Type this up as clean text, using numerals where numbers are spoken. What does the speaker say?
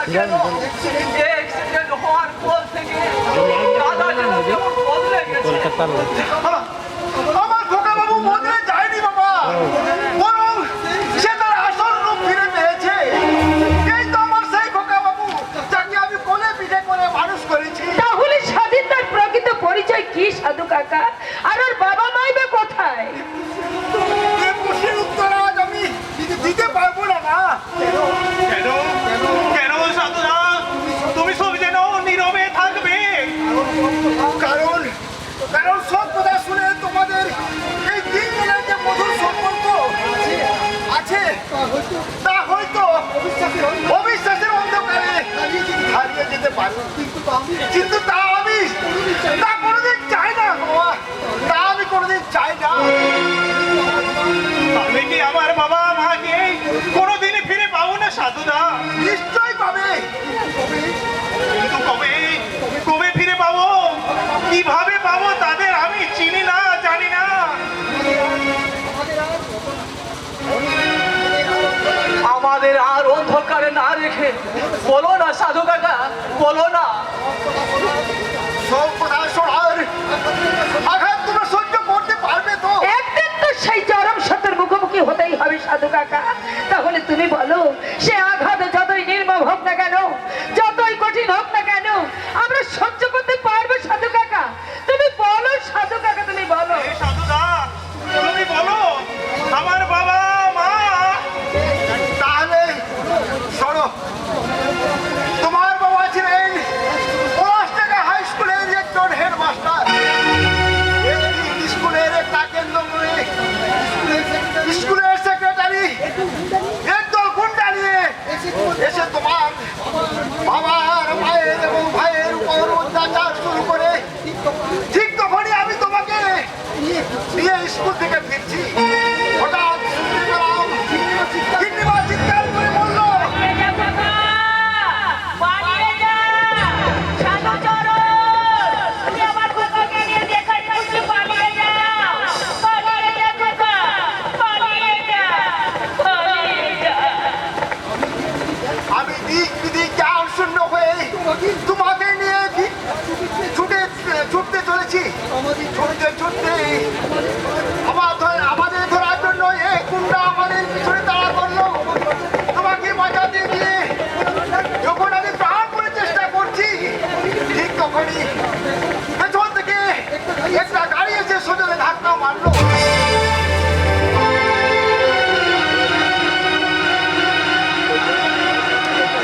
না কেন অ্যাক্সিডেন্ট হওয়ার পর থেকে দাদা যেন কেমন বদলে গেছে। আমার খোকা বাবু বদলে যায়নি বাবা, বরং সে তার আসল রূপ ফিরে পেয়েছে। এই তো আমার সেই খোকা বাবু যাকে আমি কোলে পিঠে করে মানুষ করেছি। তাহলে স্বাধীনতার প্রকৃত পরিচয় কি সাধু কাকা? আর ওর বাবা মাই বা কোথায়? এই প্রশ্নের উত্তর আজ আমি দিতে পারবো না। না কেন কেন সাধুরা তুমি সব যেন নীরবে থাকবে? কারণ কারণ সব কথা শুনে তোমাদের এই তিনজনের যে মধুর সম্পর্ক আছে তা হয়তো অবিশ্বাসের অন্ধকারে হারিয়ে যেতে পারে, কিন্তু তা আমি তা কোনোদিন চাই না বাবা, তা আমি কোনোদিন চাই না। আমি কি আমার বাবা মাকে কোনোদিন ফিরে পাবো না সাধুরা? নিশ্চয়ই পাবে। কিন্তু কবে কবে ফিরে পাবো, কিভাবে পাবো তাদের আমি চিনি না, জানি না। আমাদের আর অন্ধকারে না রেখে বলো না সাধু কাকা, বলো না। সব কথা শোনার আঘাত তোমরা সহ্য করতে পারবে তো? একদিন তো সেই চরম সত্যের মুখোমুখি হতেই হবে সাধু কাকা। তাহলে তুমি বলো, সে আঘাত যতই নির্মম হোক না কেন, যতই কঠিন হোক না কেন, আমরা সহ্য করতে পারবো সাধু কাকা?